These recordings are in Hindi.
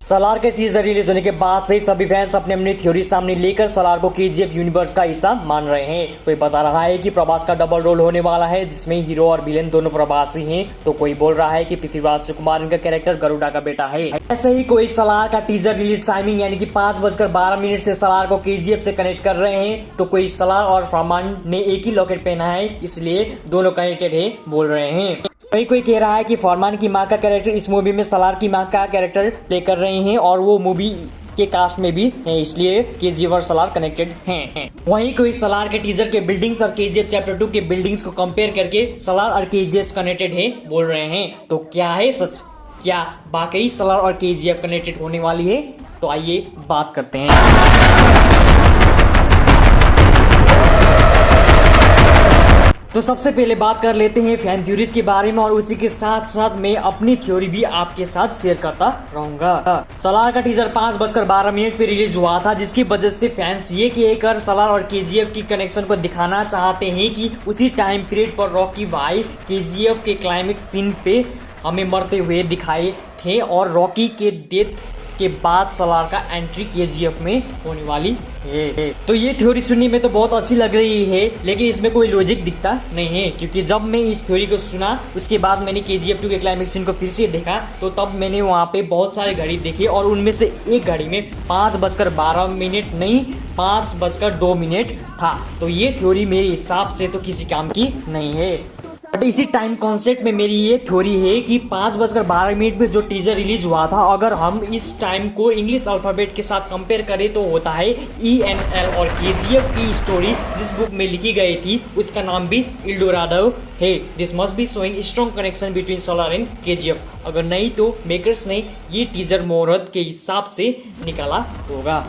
सलार के टीजर रिलीज होने के बाद से सभी फैंस अपने अपनी थ्योरी सामने लेकर सलार को केजीएफ यूनिवर्स का हिस्सा मान रहे हैं। कोई बता रहा है कि प्रभास का डबल रोल होने वाला है जिसमें हीरो और विलेन दोनों प्रभासी हैं, तो कोई बोल रहा है कि पृथ्वीराज सुकुमार इनका कैरेक्टर गरुड़ा का बेटा है। ऐसे ही कोई सलार का टीजर रिलीज टाइमिंग यानी कि 5:12 से सलार को केजीएफ से कनेक्ट कर रहे हैं, तो कोई सलार और फरमान ने एक ही लॉकेट पहना है इसलिए दोनों कनेक्टेड है बोल रहे हैं। कोई कह रहा है कि फरमान की मां का कैरेक्टर इस मूवी में सलार की मां का कैरेक्टर प्ले कर रहे हैं और वो मूवी के कास्ट में भी है, इसलिए केजीएफ और सलार कनेक्टेड हैं। वहीं कोई सलार के टीजर के बिल्डिंग्स और केजीएफ चैप्टर 2 के बिल्डिंग्स को कंपेयर करके सलार और केजीएफ कनेक्टेड है बोल रहे हैं। तो क्या है सच? क्या वाकई सलार और केजीएफ कनेक्टेड होने वाली है? तो आइए बात करते हैं। तो सबसे पहले बात कर लेते हैं फैन थ्योरीज के बारे में और उसी के साथ साथ मैं अपनी थ्योरी भी आपके साथ शेयर करता रहूंगा। सलार का टीजर 5:12 पे रिलीज हुआ था, जिसकी वजह से फैंस ये कहकर सलार और केजीएफ की कनेक्शन को दिखाना चाहते हैं कि उसी टाइम पीरियड पर रॉकी भाई केजीएफ के क्लाइमेक्स सीन पे हमें मरते हुए दिखाए थे और रॉकी के डेथ के बाद सलार का एंट्री केजीएफ में होने वाली है। तो ये थ्योरी सुनने में तो बहुत अच्छी लग रही है, लेकिन इसमें कोई लॉजिक दिखता नहीं है, क्योंकि जब मैं इस थ्योरी को सुना उसके बाद मैंने केजीएफ 2 के क्लाइमेक्स सीन को फिर से देखा, तो तब मैंने वहाँ पे बहुत सारे घड़ी देखे और उनमें से एक घड़ी में 5:12 नहीं 5:02 था। तो ये थ्योरी मेरे हिसाब से तो किसी काम की नहीं है। बट इसी टाइम कॉन्सेप्ट में मेरी ये थ्योरी है कि 5:12 पे जो टीजर रिलीज हुआ था, अगर हम इस टाइम को इंग्लिश अल्फाबेट के साथ कंपेयर करें तो होता है ENL और केजीएफ की स्टोरी जिस बुक में लिखी गई थी उसका नाम भी एल्डोराडो है। This must be showing strong connection between Salaar and KGF. अगर नहीं तो मेकर्स ने ये टीजर मुहूर्त के हिसाब से निकाला होगा।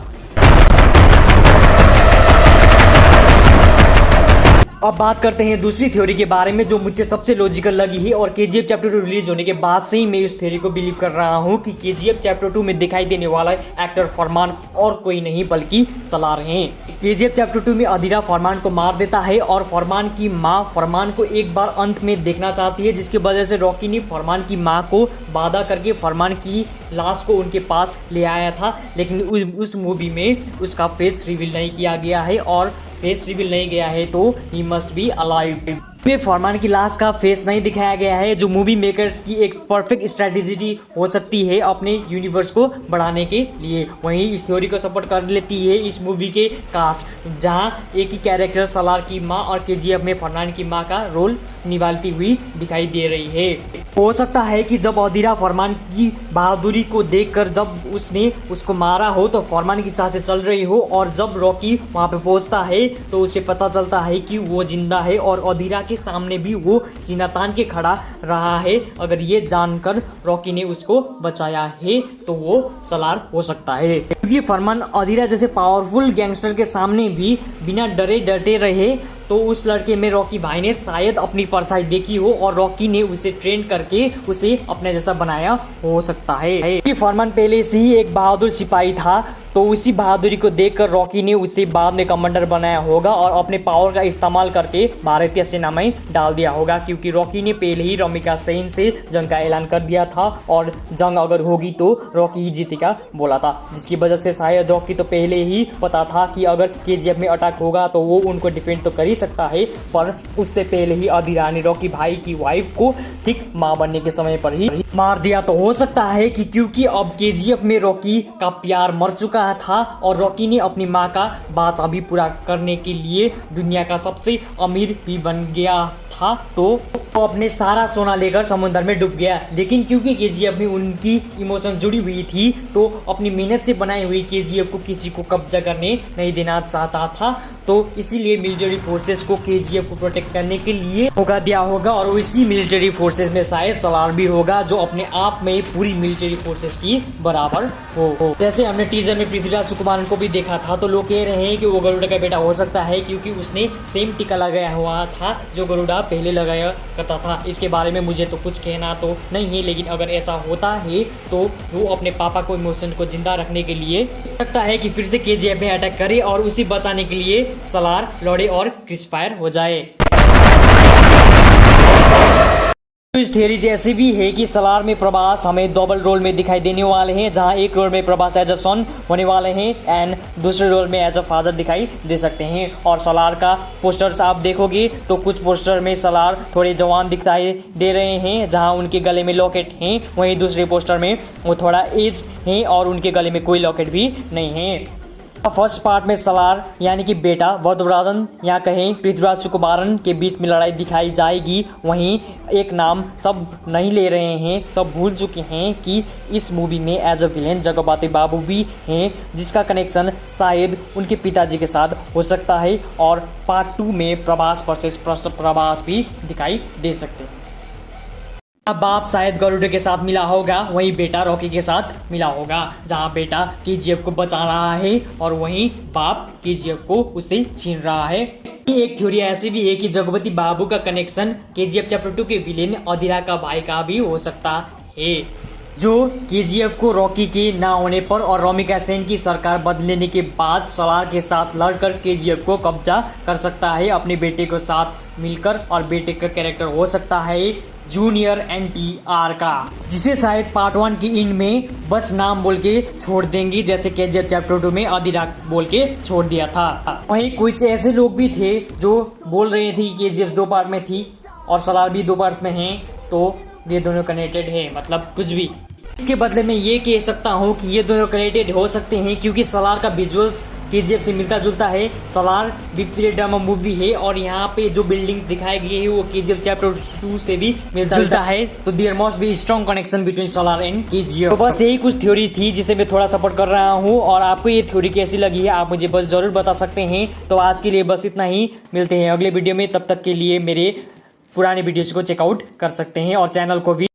अब बात करते हैं दूसरी थ्योरी के बारे में जो मुझे सबसे लॉजिकल लगी है और केजीएफ चैप्टर 2 रिलीज होने के बाद से ही मैं इस थ्योरी को बिलीव कर रहा हूं कि केजीएफ चैप्टर 2 में दिखाई देने वाला एक्टर फरमान और कोई नहीं बल्कि सलार हैं। केजीएफ चैप्टर 2 में अधीरा फरमान को मार देता है और फरमान की मां फरमान को एक बार अंत में देखना चाहती है, जिसकी वजह से रॉकी ने फरमान की मां को वादा करके फरमान की लाश को उनके पास ले आया था, लेकिन उस मूवी में उसका फेस रिवील नहीं किया गया है और फेस रिवील नहीं गया है तो ही मस्ट बी अलाइव। में फरमान की लाश का फेस नहीं दिखाया गया है, जो मूवी मेकर्स की एक परफेक्ट स्ट्रेटेजी हो सकती है अपने यूनिवर्स को बढ़ाने के लिए। वहीं इस थ्योरी को सपोर्ट कर लेती है इस मूवी के कास्ट, जहां एक ही कैरेक्टर सलार की मां और केजीएफ में फरमान की मां का रोल निभाती हुई दिखाई दे रही है। हो सकता है कि जब अधीरा फरमान की बहादुरी को देखकर जब उसने उसको मारा हो तो फरमान की सांसें चल रही हो, और जब रॉकी वहां पे पहुंचता है तो उसे पता चलता है कि वो जिंदा है और अधीरा के सामने भी वो सीना तान के खड़ा रहा है। अगर ये जानकर रॉकी ने उसको बचाया है तो वो सलार हो सकता है, क्योंकि फरमान अधीरा जैसे पावरफुल गैंगस्टर के सामने भी बिना डरे डटे रहे, तो उस लड़के में रॉकी भाई ने शायद अपनी परछाई देखी हो और रॉकी ने उसे ट्रेन करके उसे अपने जैसा बनाया हो सकता है। कि फरमान पहले से ही एक बहादुर सिपाही था, तो उसी बहादुरी को देखकर रॉकी ने उसे बाद में कमांडर बनाया होगा और अपने पावर का इस्तेमाल करके भारतीय सेना में डाल दिया होगा, क्योंकि रॉकी ने पहले ही रमिका सेन से जंग का ऐलान कर दिया था और जंग अगर होगी तो रॉकी ही जीतेगा बोला था, जिसकी वजह से शायद रॉकी तो पहले ही पता था कि अगर केजीएफ में अटैक होगा तो वो उनको डिफेंड तो कर ही सकता है, पर उससे पहले ही अधीरा ने रॉकी भाई की वाइफ को ठीक मां बनने के समय पर ही मार दिया। तो हो सकता है कि क्योंकि अब केजीएफ में रॉकी का प्यार मर चुका था और रॉकी ने अपनी मां का वादा भी पूरा करने के लिए दुनिया का सबसे अमीर भी बन गया था, तो अपने सारा सोना लेकर समुद्र में डूब गया। लेकिन क्योंकि केजीएफ में उनकी इमोशन जुड़ी हुई थी, तो अपनी मेहनत से बनाई हुई केजीएफ को किसी को कब्जा करने नहीं देना चाहता था, तो इसीलिए मिलिट्री फोर्सेस को केजीएफ को प्रोटेक्ट करने के लिए मौका दिया होगा, और इसी मिलिट्री फोर्सेस में शायद सलार भी होगा जो अपने आप में पूरी मिलिट्री फोर्सेस की बराबर हो। जैसे हमने टीजर में पृथ्वीराज सुकुमारन को भी देखा था, तो लोग कह रहे हैं कि वो गरुड़ा का बेटा हो सकता है, क्योंकि उसने सेम टीका लगाया हुआ था जो गरुड़ा पहले लगाया करता था। इसके बारे में मुझे तो कुछ कहना तो नहीं है, लेकिन अगर ऐसा होता है तो वो अपने पापा को इमोशन को जिंदा रखने के लिए लगता है कि फिर से केजीएफ में अटैक करे और उसे बचाने के लिए सलार लड़े और क्रिस फायर हो जाए। तो इस थ्योरी ऐसी भी है कि सलार में प्रभास हमें डबल रोल में दिखाई देने वाले हैं, जहां एक रोल में प्रभास एज अ सन होने वाले हैं एंड दूसरे रोल में एज अ फादर दिखाई दे सकते हैं। और सलार का पोस्टर्स आप देखोगे तो कुछ पोस्टर में सलार थोड़े जवान दिखाई दे रहे हैं, जहां उनके गले में लॉकेट हैं, वहीं दूसरे पोस्टर में वो थोड़ा एज हैं और उनके गले में कोई लॉकेट भी नहीं है। फर्स्ट पार्ट में सलार यानी कि बेटा वरदराजन या कहें पृथ्वीराज सुकुमारन के बीच में लड़ाई दिखाई जाएगी। वहीं एक नाम सब नहीं ले रहे हैं, सब भूल चुके हैं कि इस मूवी में एज अ विलेन जगपति बाबू भी हैं, जिसका कनेक्शन शायद उनके पिताजी के साथ हो सकता है। और पार्ट 2 में प्रभास वर्सेस प्रभास भी दिखाई दे सकते हैं। अब बाप शायद गरुड़ के साथ मिला होगा, वहीं बेटा रॉकी के साथ मिला होगा, जहां बेटा केजीएफ को बचा रहा है और वहीं बाप केजीएफ को उसे छीन रहा है। एक थ्योरी ऐसी भी है कि जगपति बाबू का कनेक्शन केजीएफ चैप्टर 2 के विलेन अधिरा का भाई का भी हो सकता है, जो केजीएफ को रॉकी के ना होने पर और रॉमिका सेन की सरकार बदलने के बाद सलार के साथ लड़कर केजीएफ को कब्जा कर सकता है अपने बेटे के साथ मिलकर। और बेटे का कैरेक्टर हो सकता है जूनियर NTR का, जिसे शायद पार्ट 1 की इन में बस नाम बोल के छोड़ देंगे, जैसे केजीएफ चैप्टर 2 में अधिरा बोल के छोड़ दिया था। वहीं कुछ ऐसे लोग भी थे जो बोल रहे थे कि केजीएफ 2 पार्ट में थी और सलार भी 2 पार्ट्स में है, तो ये दोनों कनेक्टेड है, मतलब कुछ भी। इसके बदले में ये कह सकता हूँ कि ये दोनों कनेक्टेड हो सकते हैं, क्योंकि सलार का विजुअल्स केजीएफ से मिलता जुलता है। Salaar big period drama movie है और यहाँ पे जो बिल्डिंग्स दिखाई गई है वो केजीएफ चैप्टर 2 से भी मिलता जुलता है, तो there must be strong connection between Salaar and KGF. तो बस यही कुछ थ्योरी थी जिसे मैं थोड़ा सपोर्ट कर रहा हूँ, और आपको ये थ्योरी कैसी लगी है आप मुझे बस जरूर बता सकते हैं। तो आज के लिए बस इतना ही, मिलते हैं अगले वीडियो में, तब तक के लिए मेरे पुराने वीडियोस को चेकआउट कर सकते हैं और चैनल को भी